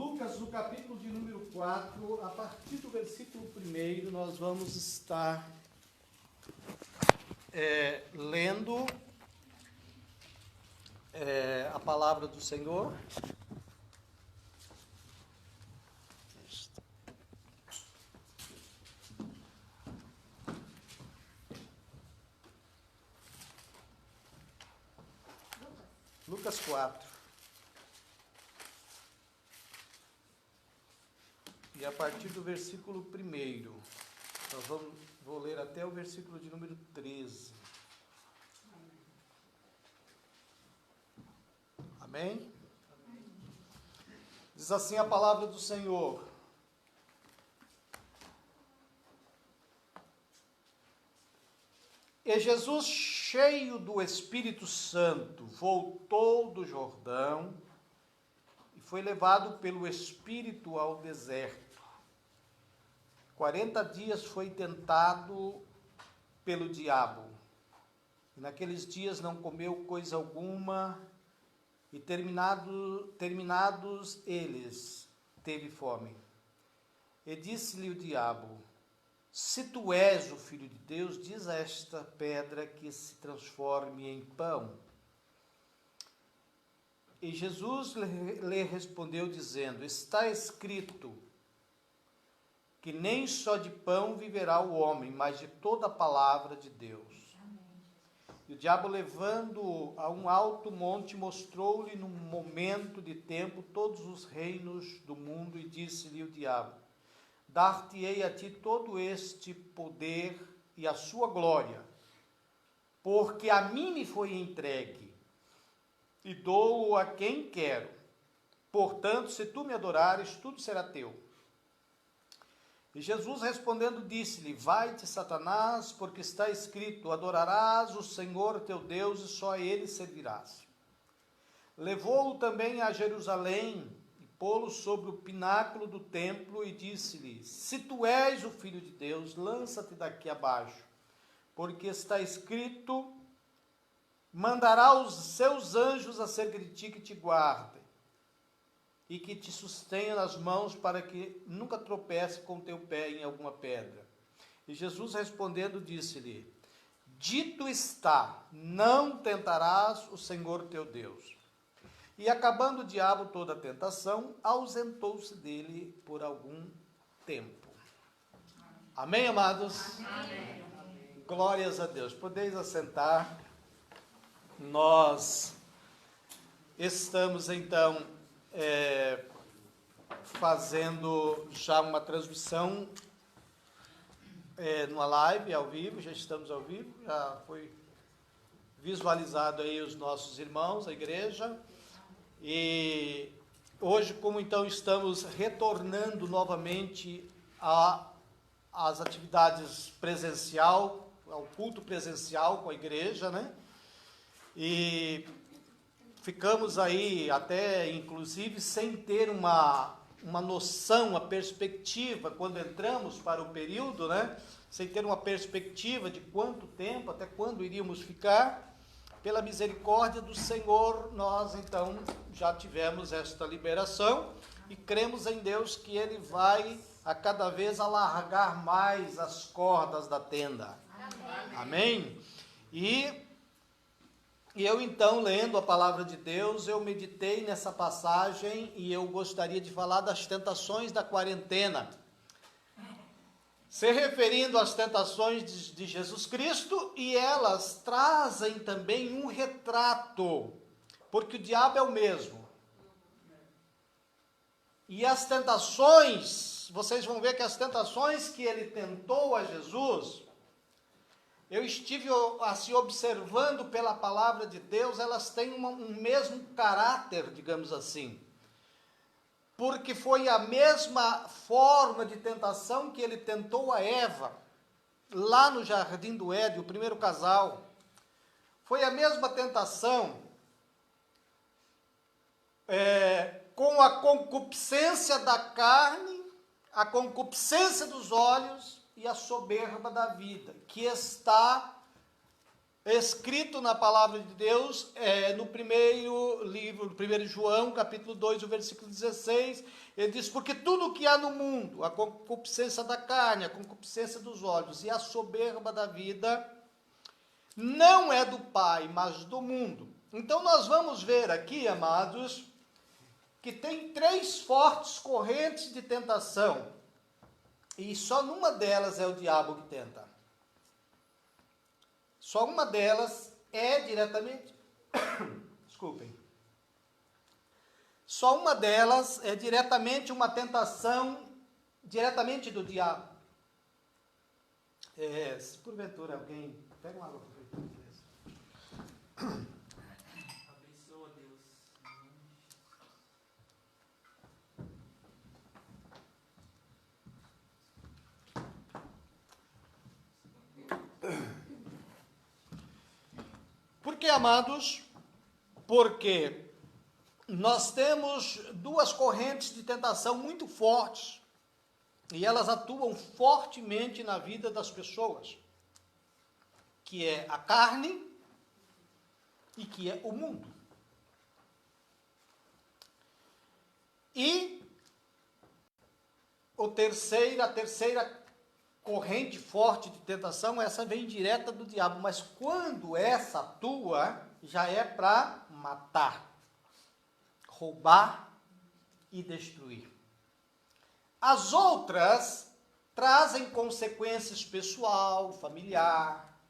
Lucas, no capítulo de número 4, a partir do versículo 1, nós vamos estar lendo a palavra do Senhor. Lucas 4. E a partir do versículo 1, vou ler até o versículo de número 13. Amém? Diz assim a palavra do Senhor. E Jesus, cheio do Espírito Santo, voltou do Jordão e foi levado pelo Espírito ao deserto. 40 dias foi tentado pelo diabo. E naqueles dias não comeu coisa alguma, e terminados eles, teve fome. E disse-lhe o diabo: se tu és o Filho de Deus, diz a esta pedra que se transforme em pão. E Jesus lhe respondeu dizendo: está escrito que nem só de pão viverá o homem, mas de toda a palavra de Deus. Amém. E o diabo, levando-o a um alto monte, mostrou-lhe num momento de tempo todos os reinos do mundo, e disse-lhe o diabo: dar-te-ei a ti todo este poder e a sua glória, porque a mim me foi entregue, e dou-o a quem quero. Portanto, se tu me adorares, tudo será teu. E Jesus respondendo disse-lhe: vai-te, Satanás, porque está escrito: adorarás o Senhor teu Deus e só a ele servirás. Levou-o também a Jerusalém e pô-lo sobre o pináculo do templo e disse-lhe: se tu és o Filho de Deus, lança-te daqui abaixo, porque está escrito: mandará os seus anjos acerca de ti que te guardem e que te sustenha nas mãos, para que nunca tropece com teu pé em alguma pedra. E Jesus respondendo disse-lhe: dito está, não tentarás o Senhor teu Deus. E acabando o diabo toda a tentação, ausentou-se dele por algum tempo. Amém, amados? Amém. Glórias a Deus. Podeis assentar. Nós estamos então fazendo já uma transmissão numa live ao vivo, já estamos ao vivo, já foi visualizado aí os nossos irmãos, a igreja, e hoje, como então estamos retornando novamente às atividades presencial, ao culto presencial com a igreja, né? E ficamos aí até, inclusive, sem ter uma noção, uma perspectiva, quando entramos para o período, né? Sem ter uma perspectiva de quanto tempo, até quando iríamos ficar. Pela misericórdia do Senhor, nós, então, já tivemos esta liberação e cremos em Deus que Ele vai, a cada vez, alargar mais as cordas da tenda. Amém? E eu então, lendo a palavra de Deus, eu meditei nessa passagem e eu gostaria de falar das tentações da quarentena. Se referindo às tentações de Jesus Cristo, e elas trazem também um retrato, porque o diabo é o mesmo. E as tentações, vocês vão ver que as tentações que ele tentou a Jesus, eu estive assim observando pela palavra de Deus, elas têm um mesmo caráter, digamos assim. Porque foi a mesma forma de tentação que ele tentou a Eva, lá no jardim do Éden, o primeiro casal. Foi a mesma tentação, com a concupiscência da carne, a concupiscência dos olhos e a soberba da vida, que está escrito na palavra de Deus, no primeiro livro, 1 João, capítulo 2, o versículo 16, ele diz, porque tudo que há no mundo, a concupiscência da carne, a concupiscência dos olhos e a soberba da vida, não é do Pai, mas do mundo. Então nós vamos ver aqui, amados, que tem 3 fortes correntes de tentação, e só numa delas é o diabo que tenta. Só uma delas é diretamente, desculpem, só uma delas é diretamente uma tentação, diretamente do diabo. Se porventura alguém, pega uma água para ver. Abençoa, Deus. Por que, amados? Porque nós temos 2 correntes de tentação muito fortes, e elas atuam fortemente na vida das pessoas, que é a carne e que é o mundo. E a terceira corrente forte de tentação, essa vem direta do diabo, mas quando essa atua, já é para matar, roubar e destruir. As outras trazem consequências pessoal, familiar,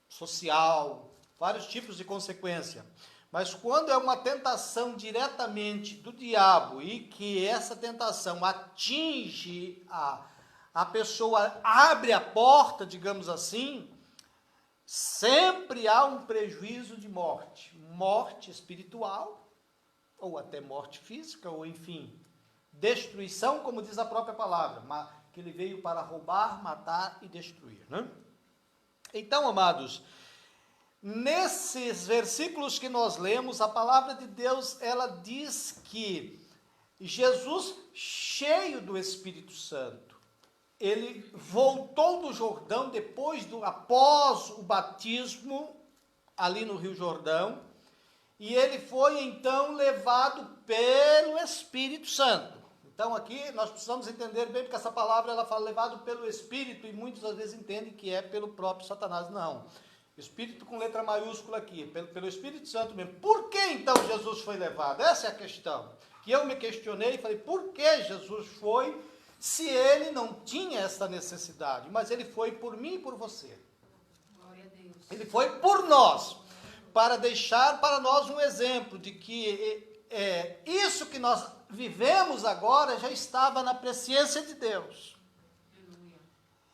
social, vários tipos de consequência. Mas quando é uma tentação diretamente do diabo e que essa tentação atinge a pessoa, abre a porta, digamos assim, sempre há um prejuízo de morte. Morte espiritual, ou até morte física, ou enfim, destruição, como diz a própria palavra, que ele veio para roubar, matar e destruir, né? Então, amados, nesses versículos que nós lemos, a palavra de Deus, ela diz que Jesus, cheio do Espírito Santo, ele voltou do Jordão após o batismo, ali no Rio Jordão, e ele foi então levado pelo Espírito Santo. Então aqui nós precisamos entender bem, porque essa palavra ela fala levado pelo Espírito, e muitos às vezes entendem que é pelo próprio Satanás. Não. Espírito com letra maiúscula aqui, pelo Espírito Santo mesmo. Por que então Jesus foi levado? Essa é a questão. Que eu me questionei e falei, por que Jesus foi, se ele não tinha essa necessidade? Mas ele foi por mim e por você. Glória a Deus. Ele foi por nós, para deixar para nós um exemplo de que isso que nós vivemos agora já estava na presciência de Deus. Aleluia.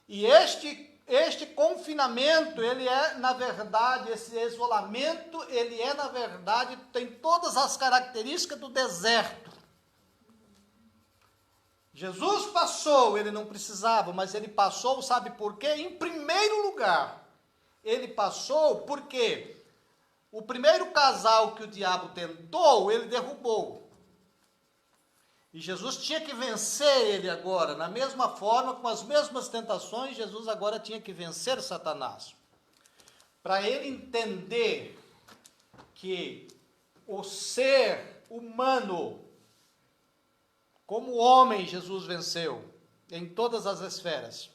E este confinamento, ele é, na verdade, esse isolamento, ele é, na verdade, tem todas as características do deserto. Jesus passou, ele não precisava, mas ele passou, sabe por quê? Em primeiro lugar, ele passou porque o primeiro casal que o diabo tentou, ele derrubou. E Jesus tinha que vencer ele agora, na mesma forma, com as mesmas tentações, Jesus agora tinha que vencer Satanás. Para ele entender que o ser humano, como homem, Jesus venceu em todas as esferas.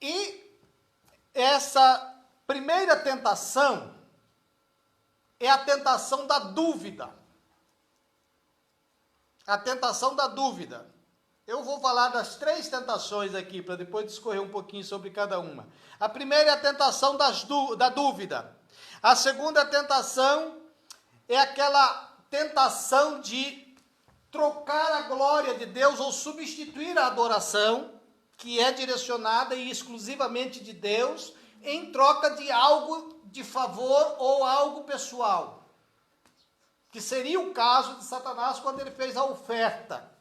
E essa primeira tentação é a tentação da dúvida. A tentação da dúvida. Eu vou falar das 3 tentações aqui, para depois discorrer um pouquinho sobre cada uma. A primeira é a tentação da dúvida. A segunda tentação é aquela tentação de trocar a glória de Deus ou substituir a adoração, que é direcionada e exclusivamente de Deus, em troca de algo de favor ou algo pessoal. Que seria o caso de Satanás quando ele fez a oferta.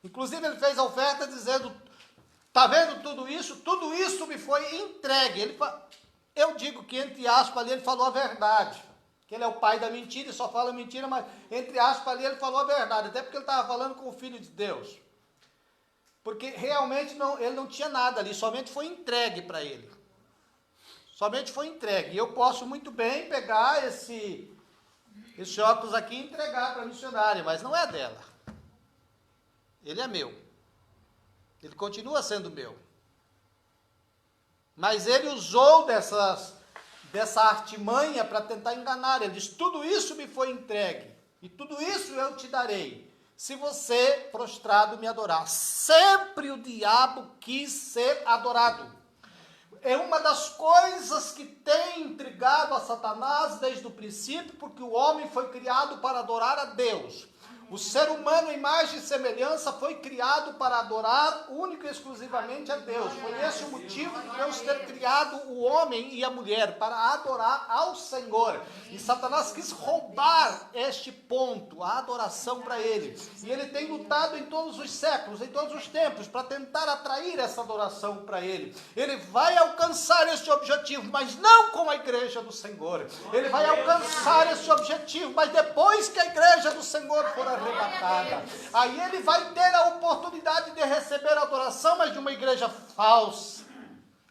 Inclusive ele fez a oferta dizendo, está vendo tudo isso me foi entregue. Eu digo que entre aspas ali ele falou a verdade. Que ele é o pai da mentira e só fala mentira, mas entre aspas ali ele falou a verdade. Até porque ele estava falando com o Filho de Deus. Porque realmente ele não tinha nada ali, somente foi entregue para ele. somente foi entregue. E eu posso muito bem pegar esse óculos aqui e entregar para a missionária, mas não é dela. Ele é meu. Ele continua sendo meu. Mas ele usou dessa artimanha para tentar enganar. Ele diz, tudo isso me foi entregue, e tudo isso eu te darei, se você, prostrado, me adorar. Sempre o diabo quis ser adorado. É uma das coisas que tem intrigado a Satanás desde o princípio, porque o homem foi criado para adorar a Deus. O ser humano, imagem e semelhança, foi criado para adorar única e exclusivamente a Deus. Foi esse o motivo de Deus ter criado o homem e a mulher, para adorar ao Senhor. E Satanás quis roubar este ponto, a adoração para ele. E ele tem lutado em todos os séculos, em todos os tempos, para tentar atrair essa adoração para ele. Ele vai alcançar esse objetivo, mas não com a igreja do Senhor. Ele vai alcançar esse objetivo, mas depois que a igreja do Senhor for arrebatada. Aí ele vai ter a oportunidade de receber a adoração, mas de uma igreja falsa.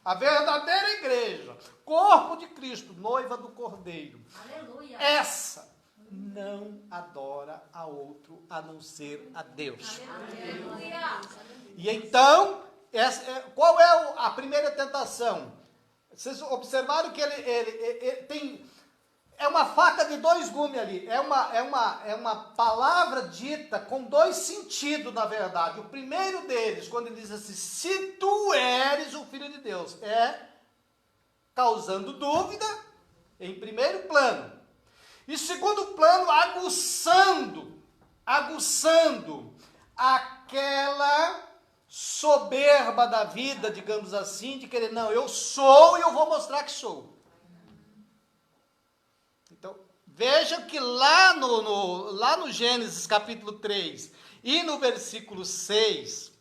A verdadeira igreja, corpo de Cristo, noiva do Cordeiro. Aleluia. Essa não adora a outro a não ser a Deus. Aleluia. E então, qual é a primeira tentação? Vocês observaram que ele tem... É uma faca de dois gumes ali. É uma palavra dita com dois sentidos, na verdade. O primeiro deles, quando ele diz assim, se tu eres o Filho de Deus, é causando dúvida, em primeiro plano. E segundo plano, aguçando aquela soberba da vida, digamos assim, de querer, não, eu sou e eu vou mostrar que sou. Vejam que lá no Gênesis capítulo 3 e no versículo 6,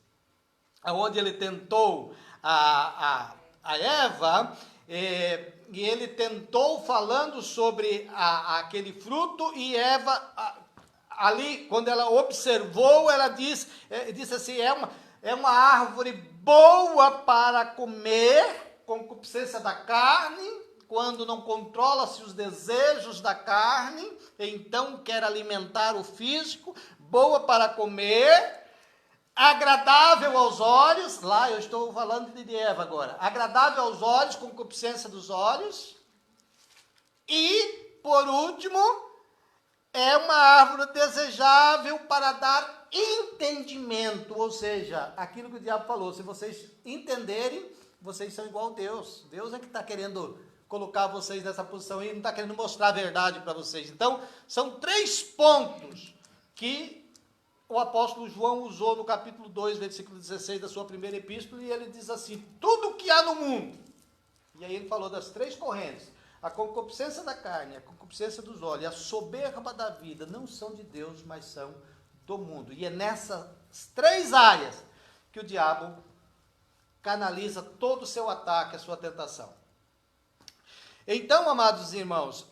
onde ele tentou a Eva, e ele tentou falando sobre aquele fruto, e Eva, ali, quando ela observou, ela disse assim, é uma árvore boa para comer, concupiscência da carne, quando não controla-se os desejos da carne, então quer alimentar o físico, boa para comer, agradável aos olhos, lá eu estou falando de Eva agora, agradável aos olhos, concupiscência dos olhos, e, por último, é uma árvore desejável para dar entendimento, ou seja, aquilo que o diabo falou, se vocês entenderem, vocês são igual a Deus. Deus é que está querendo colocar vocês nessa posição e não está querendo mostrar a verdade para vocês. Então, são 3 pontos que o apóstolo João usou no capítulo 2, versículo 16 da sua primeira epístola, e ele diz assim, tudo que há no mundo, e aí ele falou das 3 correntes, a concupiscência da carne, a concupiscência dos olhos, e a soberba da vida, não são de Deus, mas são do mundo. E é nessas 3 áreas que o diabo canaliza todo o seu ataque, a sua tentação. Então, amados irmãos,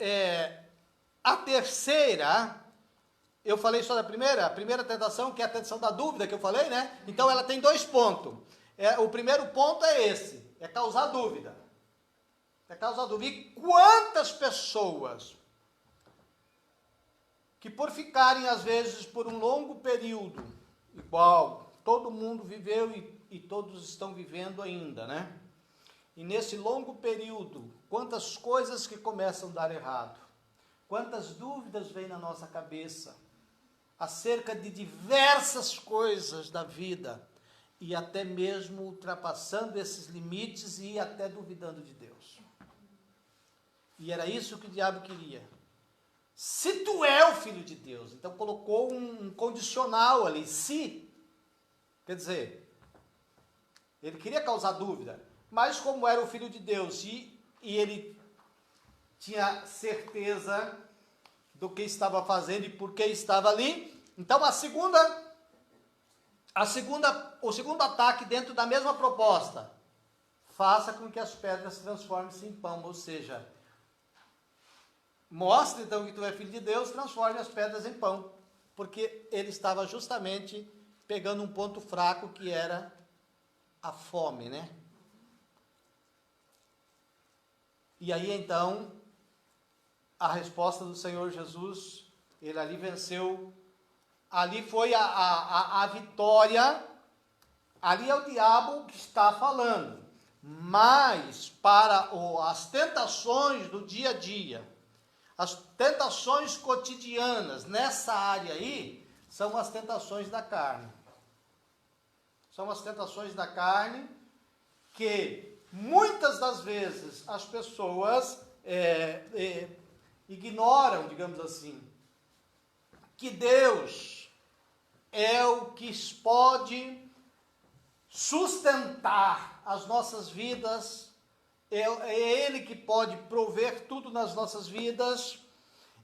a terceira, eu falei só da primeira, a primeira tentação, que é a tentação da dúvida, que eu falei, né? Então, ela tem 2 pontos. O primeiro ponto é esse, é causar dúvida. É causar dúvida. E quantas pessoas que por ficarem, às vezes, por um longo período, igual, todo mundo viveu e todos estão vivendo ainda, né? E nesse longo período, quantas coisas que começam a dar errado, quantas dúvidas vêm na nossa cabeça, acerca de diversas coisas da vida, e até mesmo ultrapassando esses limites e até duvidando de Deus. E era isso que o diabo queria. Se tu é o Filho de Deus, então colocou um condicional ali, se, quer dizer, ele queria causar dúvida, mas como era o Filho de Deus e ele tinha certeza do que estava fazendo e por que estava ali, então o segundo ataque dentro da mesma proposta, faça com que as pedras transformem-se em pão, ou seja, mostre então que tu é Filho de Deus, transforme as pedras em pão, porque ele estava justamente pegando um ponto fraco que era a fome, né? E aí então, a resposta do Senhor Jesus, ele ali venceu, ali foi a vitória, ali é o diabo que está falando. Mas para as tentações do dia a dia, as tentações cotidianas nessa área aí, são as tentações da carne. São as tentações da carne que muitas das vezes as pessoas ignoram, digamos assim, que Deus é o que pode sustentar as nossas vidas, é Ele que pode prover tudo nas nossas vidas,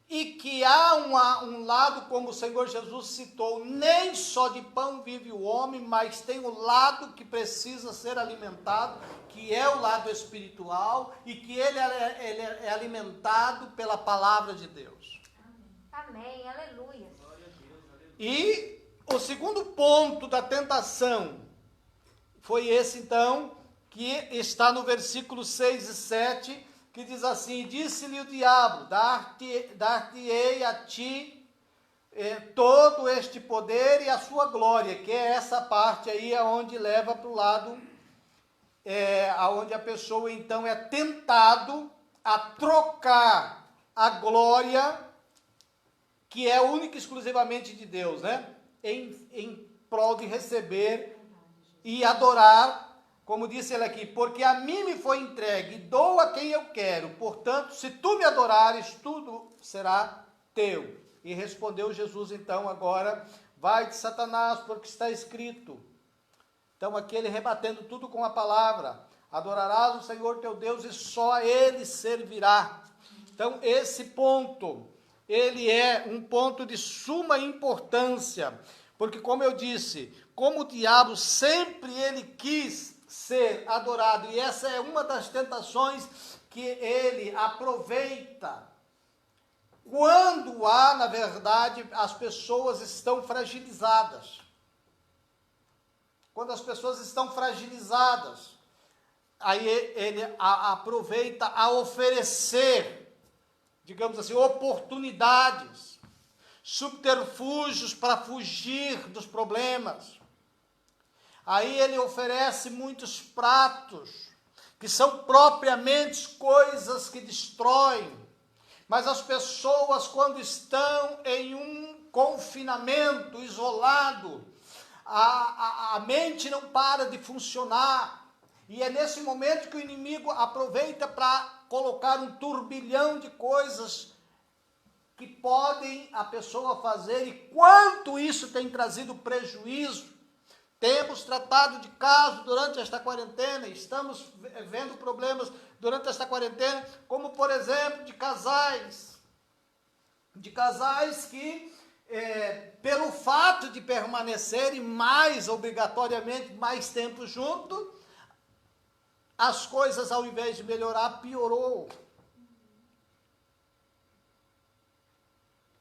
e que há um lado, como o Senhor Jesus citou, nem só de pão vive o homem, mas tem o lado que precisa ser alimentado, que é o lado espiritual, e que ele é alimentado pela palavra de Deus. Amém, aleluia. E o segundo ponto da tentação foi esse, então, que está no versículo 6 e 7, que diz assim: disse-lhe o diabo, dar-te-ei a ti todo este poder e a sua glória, que é essa parte aí onde leva para o lado, onde a pessoa então é tentado a trocar a glória, que é única e exclusivamente de Deus, né? Em prol de receber e adorar, como disse ele aqui, porque a mim me foi entregue, e dou a quem eu quero, portanto, se tu me adorares, tudo será teu. E respondeu Jesus então agora: vai de Satanás, porque está escrito. Então aqui ele rebatendo tudo com a palavra: adorarás o Senhor teu Deus e só a ele servirá. Então esse ponto, ele é um ponto de suma importância, porque como eu disse, como o diabo sempre ele quis ser adorado, e essa é uma das tentações que ele aproveita quando há, na verdade, as pessoas estão fragilizadas. Quando as pessoas estão fragilizadas, aí ele aproveita a oferecer, digamos assim, oportunidades, subterfúgios para fugir dos problemas. Aí ele oferece muitos pratos, que são propriamente coisas que destroem. Mas as pessoas, quando estão em um confinamento, isolado, a mente não para de funcionar. E é nesse momento que o inimigo aproveita para colocar um turbilhão de coisas que podem a pessoa fazer, e quanto isso tem trazido prejuízo. Temos tratado de casos durante esta quarentena, estamos vendo problemas durante esta quarentena, como por exemplo de casais que pelo fato de permanecerem obrigatoriamente mais tempo junto, as coisas ao invés de melhorar, piorou.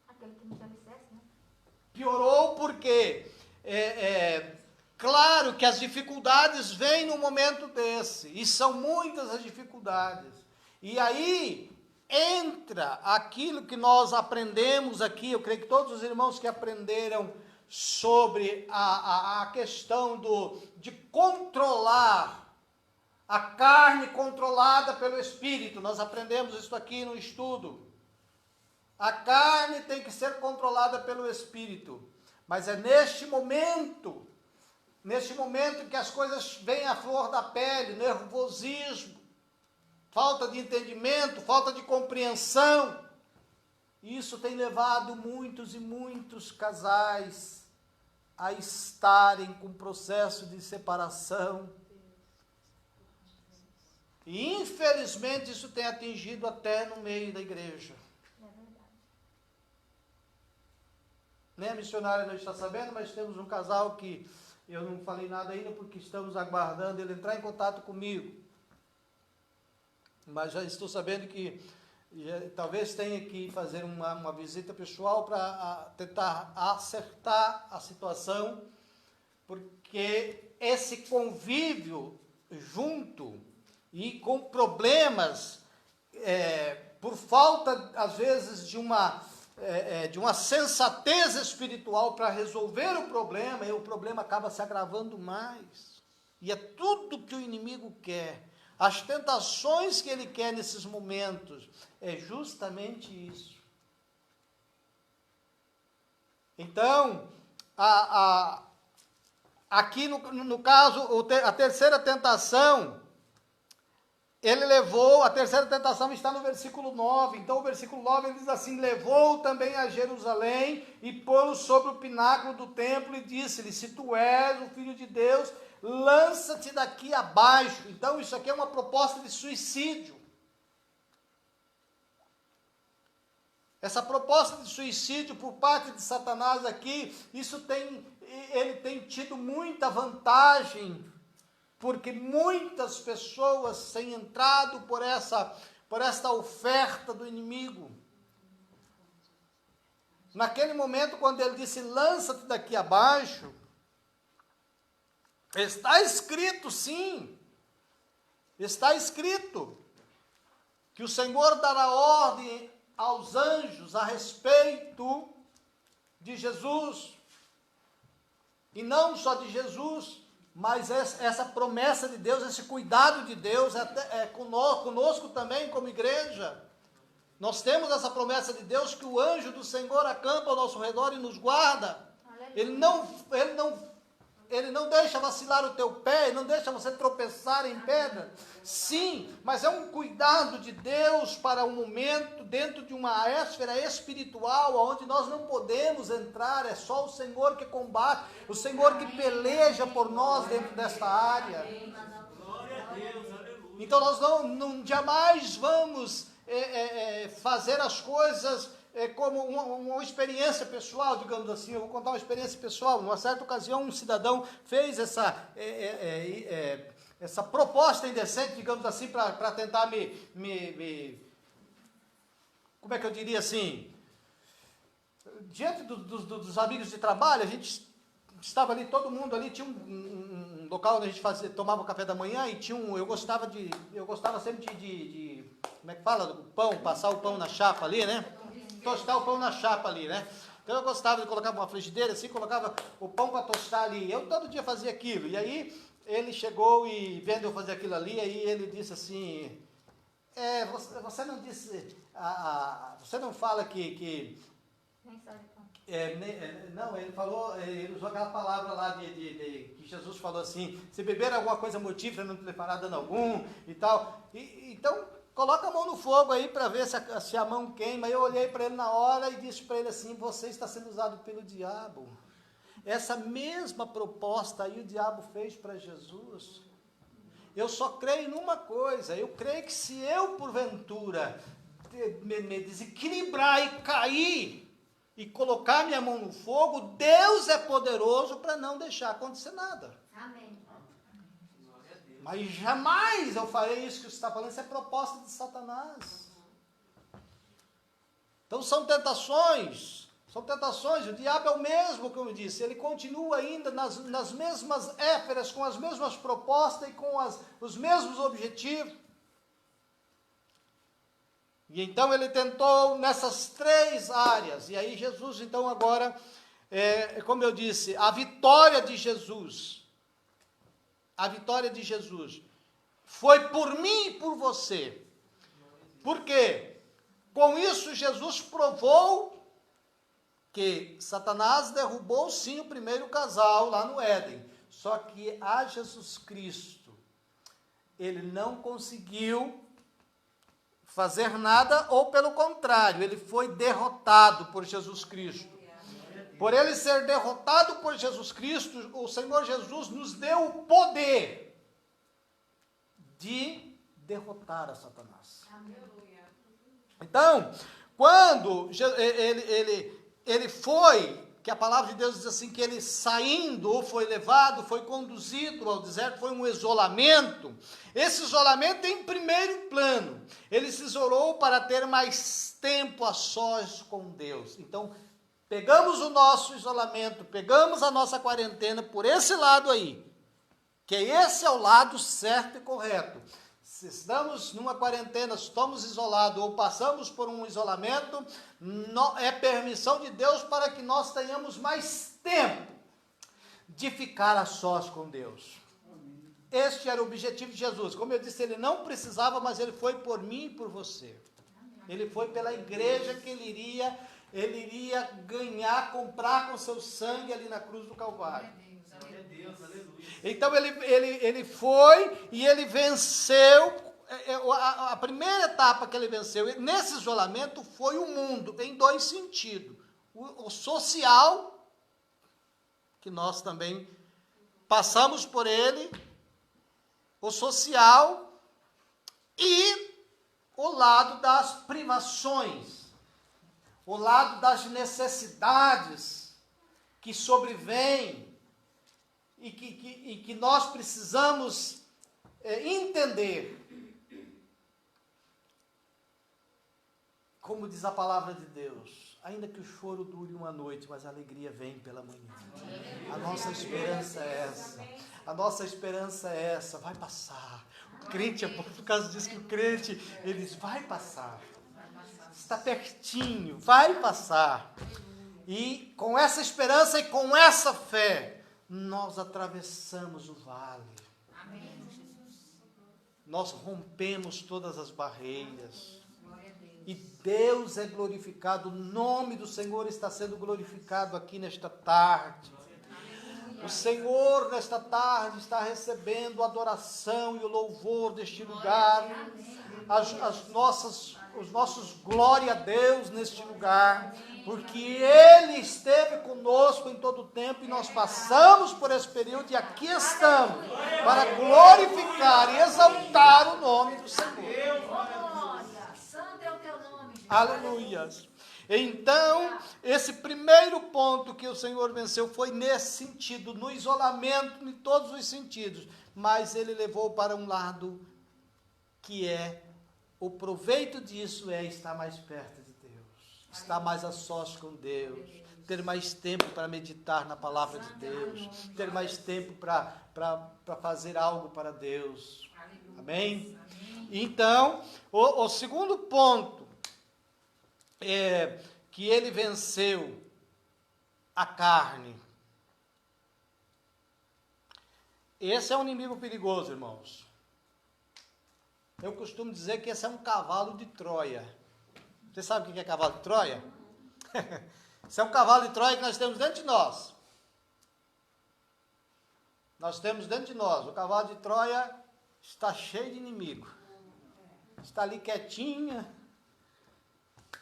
Aquele que não tem alicerce, né? Piorou porque claro que as dificuldades vêm num momento desse, e são muitas as dificuldades. E aí entra aquilo que nós aprendemos aqui, eu creio que todos os irmãos que aprenderam sobre a questão de controlar, a carne controlada pelo Espírito, nós aprendemos isso aqui no estudo. A carne tem que ser controlada pelo Espírito, mas é neste momento que as coisas vêm à flor da pele, nervosismo, falta de entendimento, falta de compreensão. Isso tem levado muitos e muitos casais a estarem com processo de separação. E infelizmente isso tem atingido até no meio da igreja. É verdade. Nem a missionária não está sabendo, mas temos um casal que eu não falei nada ainda porque estamos aguardando ele entrar em contato comigo. Mas já estou sabendo que talvez tenha que fazer uma visita pessoal para tentar acertar a situação, porque esse convívio junto e com problemas por falta, às vezes, de uma sensatez espiritual para resolver o problema, e o problema acaba se agravando mais. E é tudo que o inimigo quer. As tentações que ele quer nesses momentos é justamente isso. Então, aqui no caso, a terceira tentação, a terceira tentação está no versículo 9. Então o versículo 9 ele diz assim: levou também a Jerusalém e pô-lo sobre o pináculo do templo e disse-lhe: se tu és o Filho de Deus, lança-te daqui abaixo. Então isso aqui é uma proposta de suicídio. Essa proposta de suicídio por parte de Satanás aqui, ele tem tido muita vantagem, porque muitas pessoas têm entrado por esta oferta do inimigo. Naquele momento, quando ele disse, lança-te daqui abaixo, está escrito, sim, está escrito, que o Senhor dará ordem aos anjos a respeito de Jesus, e não só de Jesus, mas essa promessa de Deus, esse cuidado de Deus é conosco também como igreja. Nós temos essa promessa de Deus que o anjo do Senhor acampa ao nosso redor e nos guarda. Ele não deixa vacilar o teu pé, ele não deixa você tropeçar em pedra. Sim, mas é um cuidado de Deus para um momento dentro de uma esfera espiritual onde nós não podemos entrar, é só o Senhor que combate, o Senhor que peleja por nós dentro desta área. Glória a Deus, aleluia. Então nós não jamais vamos fazer as coisas como uma experiência pessoal, digamos assim. Eu vou contar uma experiência pessoal. Numa certa ocasião, um cidadão fez essa proposta indecente, digamos assim, para tentar como é que eu diria assim, diante dos amigos de trabalho. A gente estava ali, todo mundo ali, tinha um local onde a gente tomava o café da manhã, e eu gostava sempre de como é que fala, o pão, passar o pão na chapa ali, né? Tostar o pão na chapa ali, né? Então eu gostava de colocar uma frigideira assim, colocava o pão para tostar ali. Eu todo dia fazia aquilo. E aí ele chegou e vendo eu fazer aquilo ali, aí ele disse assim: você não disse, você não fala que Nem só de pão. não, ele usou aquela palavra lá que Jesus falou assim: se beber alguma coisa mortífera, não te levará dano algum e tal. Então coloca a mão no fogo aí para ver se a mão queima. Eu olhei para ele na hora e disse para ele assim: você está sendo usado pelo diabo. Essa mesma proposta aí o diabo fez para Jesus. Eu só creio numa coisa: eu creio que se eu porventura me desequilibrar e cair e colocar minha mão no fogo, Deus é poderoso para não deixar acontecer nada. Amém. Glória a Deus. Mas jamais eu farei isso que você está falando. Isso é proposta de Satanás. Então são tentações. O diabo é o mesmo, como eu disse. Ele continua ainda nas mesmas éferas, com as mesmas propostas e com os mesmos objetivos. E então ele tentou nessas três áreas. E aí Jesus, então agora, como eu disse, a vitória de Jesus foi por mim e por você. Por quê? Com isso Jesus provou que Satanás derrubou sim o primeiro casal lá no Éden. Só que a Jesus Cristo, ele não conseguiu fazer nada, ou pelo contrário, ele foi derrotado por Jesus Cristo. Por ele ser derrotado por Jesus Cristo, o Senhor Jesus nos deu o poder de derrotar a Satanás. Então, quando ele foi, que a palavra de Deus diz assim, que ele saindo, ou foi levado, foi conduzido ao deserto, foi um isolamento. Esse isolamento em primeiro plano, ele se isolou para ter mais tempo a sós com Deus. Então, pegamos o nosso isolamento, pegamos a nossa quarentena por esse lado aí, que esse é o lado certo e correto. se estamos numa quarentena, estamos isolados ou passamos por um isolamento, é permissão de Deus para que nós tenhamos mais tempo de ficar a sós com Deus. Este era o objetivo de Jesus. Como eu disse, ele não precisava, mas ele foi por mim e por você. Ele foi pela igreja que ele iria ganhar, comprar com seu sangue ali na cruz do Calvário. Glória a Deus, aleluia. Então ele foi e ele venceu. A primeira etapa que ele venceu nesse isolamento foi o mundo, em dois sentidos. O social, que nós também passamos por ele, o social, e o lado das privações, o lado das necessidades que sobrevêm e que nós precisamos entender. Como diz a palavra de Deus, ainda que o choro dure uma noite, mas a alegria vem pela manhã. A nossa esperança é essa. A nossa esperança é essa, vai passar. O crente, por causa disso que o crente, ele diz, vai passar. Está pertinho, vai passar. E com essa esperança e com essa fé, nós atravessamos o vale. Nós rompemos todas as barreiras. E Deus é glorificado, o nome do Senhor está sendo glorificado aqui nesta tarde. O Senhor, nesta tarde, está recebendo a adoração e o louvor deste lugar, os nossos glória a Deus neste lugar, porque Ele esteve conosco em todo o tempo e nós passamos por esse período e aqui estamos para glorificar e exaltar o nome do Senhor. Santo é o teu nome. Aleluias. Então, esse primeiro ponto que o Senhor venceu foi nesse sentido, no isolamento, em todos os sentidos. Mas ele levou para um lado que o proveito disso é estar mais perto de Deus, estar mais a sós com Deus, ter mais tempo para meditar na palavra de Deus, ter mais tempo para fazer algo para Deus. Amém? Então, o segundo ponto que ele venceu a carne. Esse é um inimigo perigoso, irmãos. Eu costumo dizer que esse é um cavalo de Troia. Você sabe o que é cavalo de Troia? Esse é um cavalo de Troia que nós temos dentro de nós. Nós temos dentro de nós. O cavalo de Troia está cheio de inimigo. Está ali quietinha,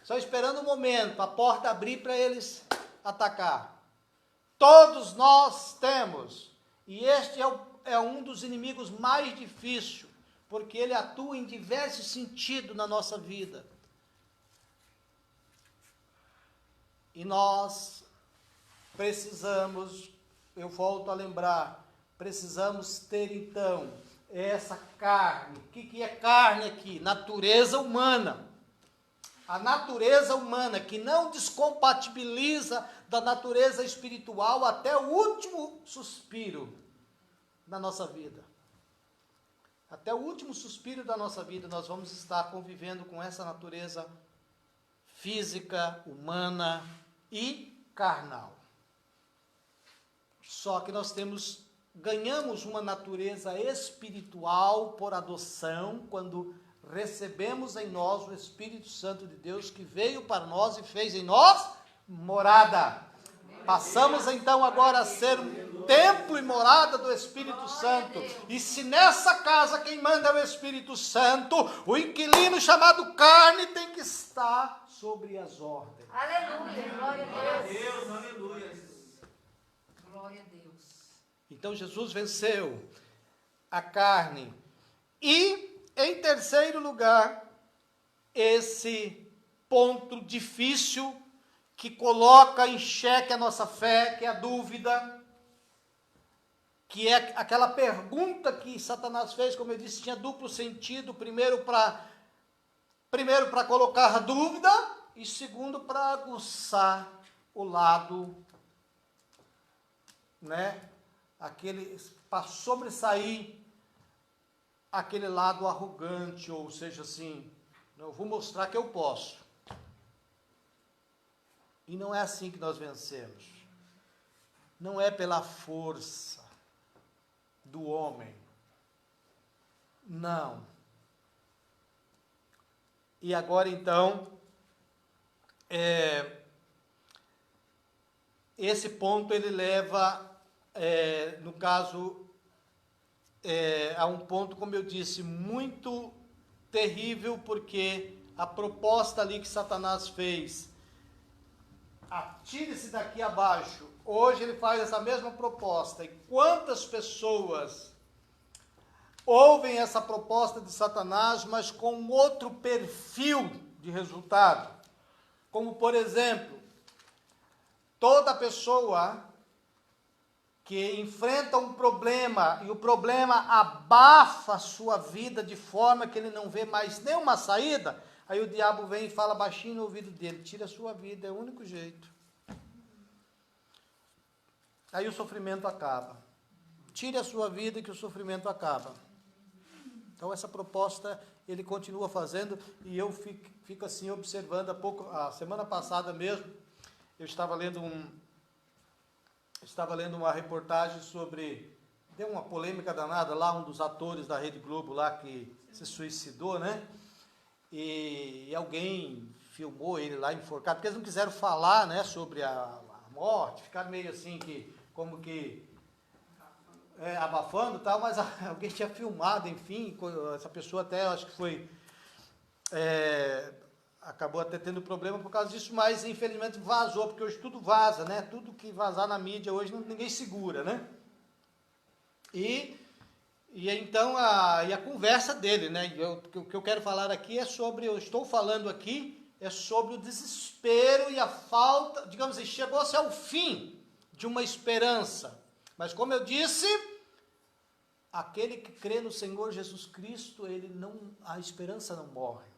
só esperando o momento, a porta abrir para eles atacar. Todos nós temos. E este é um dos inimigos mais difíceis, porque ele atua em diversos sentidos na nossa vida. E nós precisamos, eu volto a lembrar, precisamos ter então essa carne. O que é carne aqui? Natureza humana. A natureza humana que não descompatibiliza da natureza espiritual até o último suspiro da nossa vida. Até o último suspiro da nossa vida nós vamos estar convivendo com essa natureza física, humana e carnal. Só que nós ganhamos uma natureza espiritual por adoção, quando recebemos em nós o Espírito Santo de Deus, que veio para nós e fez em nós morada. Passamos então agora a ser um templo e morada do Espírito Santo. E se nessa casa quem manda é o Espírito Santo, o inquilino chamado carne tem que estar sobre as ordens. Aleluia, glória a Deus. Aleluia. Glória a Deus. Então Jesus venceu a carne. E, em terceiro lugar, esse ponto difícil que coloca em xeque a nossa fé, que é a dúvida, que é aquela pergunta que Satanás fez, como eu disse, tinha duplo sentido. Primeiro para colocar a dúvida e segundo para aguçar o lado, para sobressair aquele lado arrogante, ou seja assim, eu vou mostrar que eu posso. E não é assim que nós vencemos. Não é pela força do homem. Não. E agora então, esse ponto ele leva, no caso, a um ponto, como eu disse, muito terrível, porque a proposta ali que Satanás fez, atire-se daqui abaixo, hoje ele faz essa mesma proposta, e quantas pessoas ouvem essa proposta de Satanás, mas com outro perfil de resultado, como por exemplo, toda pessoa que enfrenta um problema e o problema abafa a sua vida de forma que ele não vê mais nenhuma saída, aí o diabo vem e fala baixinho no ouvido dele, tira a sua vida, é o único jeito. Aí o sofrimento acaba. Tire a sua vida que o sofrimento acaba. Então essa proposta ele continua fazendo e eu fico assim observando. A semana passada mesmo, eu estava lendo uma reportagem sobre, deu uma polêmica danada lá, um dos atores da Rede Globo lá que se suicidou, né? E alguém filmou ele lá enforcado, porque eles não quiseram falar, né, sobre a morte, ficaram meio assim, como que abafando e tal, mas alguém tinha filmado, enfim, essa pessoa até, acho que foi, acabou até tendo problema por causa disso, mas infelizmente vazou, porque hoje tudo vaza, né? Tudo que vazar na mídia hoje ninguém segura, né? E então a conversa dele, né? O que eu quero falar aqui eu estou falando aqui é sobre o desespero e a falta, digamos assim, chegou-se ao fim de uma esperança. Mas como eu disse, aquele que crê no Senhor Jesus Cristo, a esperança não morre.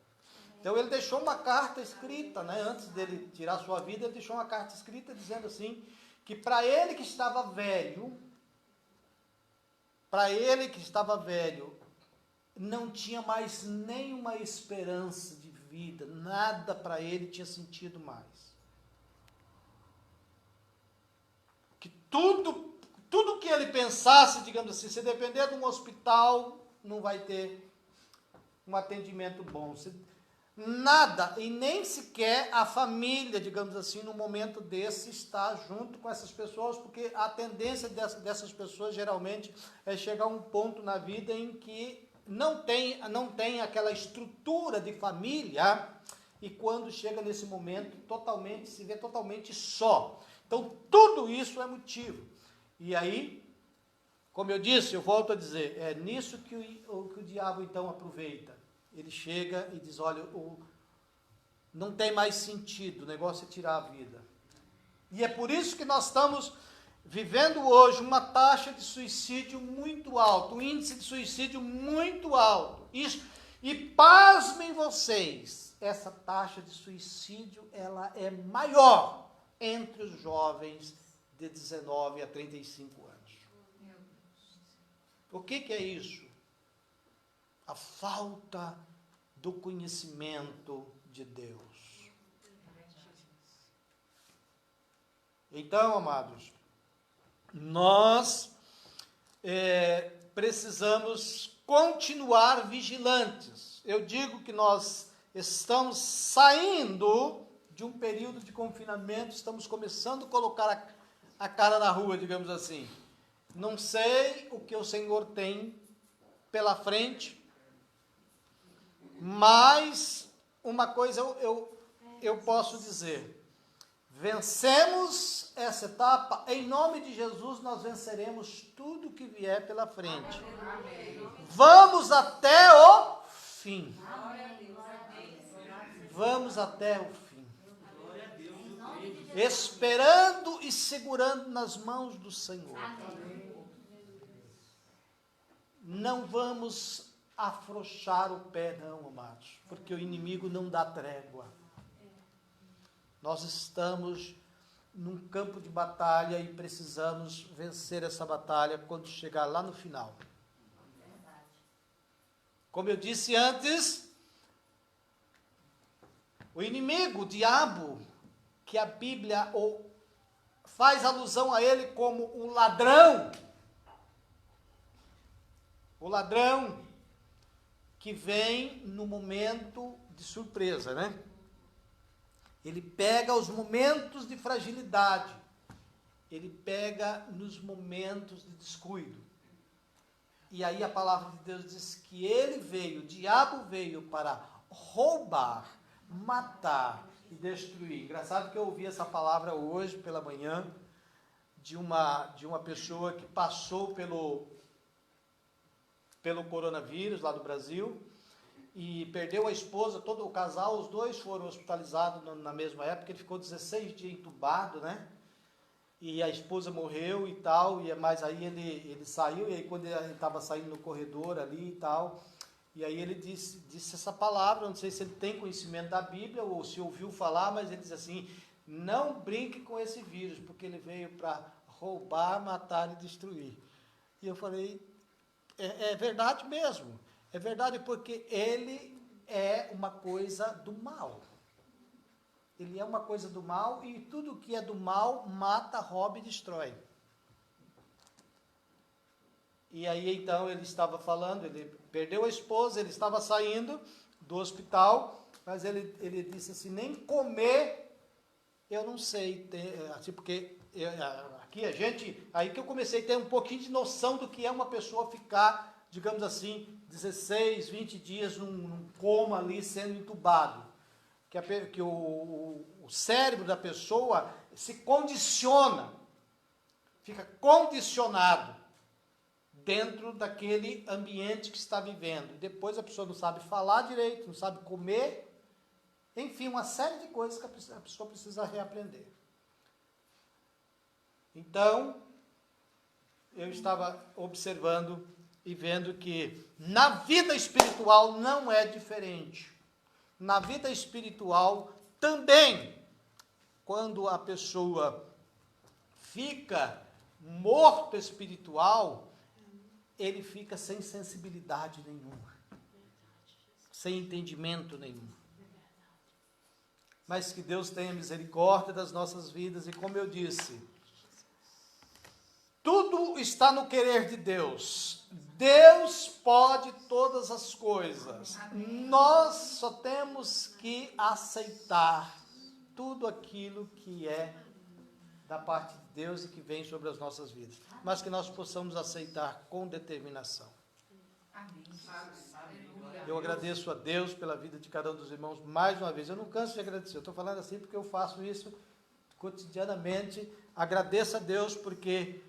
Então ele deixou uma carta escrita, né? Antes dele tirar a sua vida, ele deixou uma carta escrita dizendo assim, que para ele que estava velho, não tinha mais nenhuma esperança de vida, nada para ele tinha sentido mais. Que tudo que ele pensasse, digamos assim, se depender de um hospital, não vai ter um atendimento bom. Nada, e nem sequer a família, digamos assim, no momento desse, está junto com essas pessoas, porque a tendência dessas pessoas, geralmente, é chegar a um ponto na vida em que não tem aquela estrutura de família, e quando chega nesse momento, se vê totalmente só. Então, tudo isso é motivo. E aí, como eu disse, eu volto a dizer, é nisso que o diabo, então, aproveita. Ele chega e diz, olha, não tem mais sentido, o negócio é tirar a vida. E é por isso que nós estamos vivendo hoje uma taxa de suicídio muito alta, um índice de suicídio muito alto. E pasmem vocês, essa taxa de suicídio ela é maior entre os jovens de 19 a 35 anos. O que é isso? A falta do conhecimento de Deus. Então, amados, nós precisamos continuar vigilantes. Eu digo que nós estamos saindo de um período de confinamento, estamos começando a colocar a cara na rua, digamos assim. Não sei o que o Senhor tem pela frente, mas uma coisa eu posso dizer, vencemos essa etapa, em nome de Jesus nós venceremos tudo que vier pela frente. Vamos até o fim. Vamos até o fim. Esperando e segurando nas mãos do Senhor. Não vamos afrouxar o pé, não, amados, porque o inimigo não dá trégua. Nós estamos num campo de batalha e precisamos vencer essa batalha quando chegar lá no final. Como eu disse antes, o inimigo, o diabo, que a Bíblia faz alusão a ele como o ladrão que vem no momento de surpresa, né? Ele pega os momentos de fragilidade, ele pega nos momentos de descuido. E aí a palavra de Deus diz que o diabo veio para roubar, matar e destruir. Engraçado que eu ouvi essa palavra hoje pela manhã de uma pessoa que passou pelo coronavírus lá do Brasil e perdeu a esposa, todo o casal, os dois foram hospitalizados na mesma época. Ele ficou 16 dias entubado, né? E a esposa morreu e tal, mas aí ele saiu, e aí quando ele estava saindo no corredor ali e tal, e aí ele disse essa palavra, não sei se ele tem conhecimento da Bíblia ou se ouviu falar, mas ele diz assim: não brinque com esse vírus, porque ele veio para roubar, matar e destruir. E eu falei, é verdade mesmo, é verdade, porque ele é uma coisa do mal. Ele é uma coisa do mal, e tudo que é do mal mata, rouba e destrói. E aí então ele estava falando, ele perdeu a esposa, ele estava saindo do hospital, mas ele disse assim: nem comer eu não sei, assim, porque aqui aí que eu comecei a ter um pouquinho de noção do que é uma pessoa ficar, digamos assim, 16, 20 dias num coma ali, sendo entubado. Que o cérebro da pessoa se condiciona, fica condicionado dentro daquele ambiente que está vivendo. Depois a pessoa não sabe falar direito, não sabe comer, enfim, uma série de coisas que a pessoa precisa reaprender. Então, eu estava observando e vendo que na vida espiritual não é diferente. Na vida espiritual também, quando a pessoa fica morto espiritual, ele fica sem sensibilidade nenhuma, sem entendimento nenhum. Mas que Deus tenha misericórdia das nossas vidas, e como eu disse, tudo está no querer de Deus. Deus pode todas as coisas. Nós só temos que aceitar tudo aquilo que é da parte de Deus e que vem sobre as nossas vidas. Mas que nós possamos aceitar com determinação. Amém. Eu agradeço a Deus pela vida de cada um dos irmãos mais uma vez. Eu não canso de agradecer. Eu estou falando assim porque eu faço isso cotidianamente. Agradeço a Deus porque,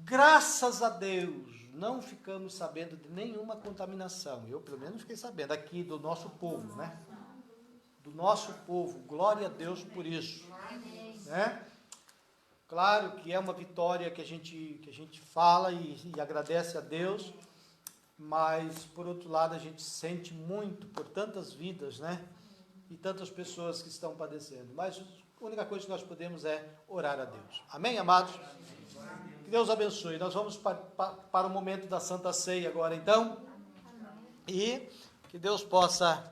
graças a Deus, não ficamos sabendo de nenhuma contaminação. Eu, pelo menos, fiquei sabendo aqui do nosso povo, né? Do nosso povo. Glória a Deus por isso. Né? Claro que é uma vitória que a gente fala e agradece a Deus, mas, por outro lado, a gente sente muito por tantas vidas, né? E tantas pessoas que estão padecendo. Mas a única coisa que nós podemos é orar a Deus. Amém, amados? Que Deus abençoe. Nós vamos para o momento da Santa Ceia agora, então. E que Deus possa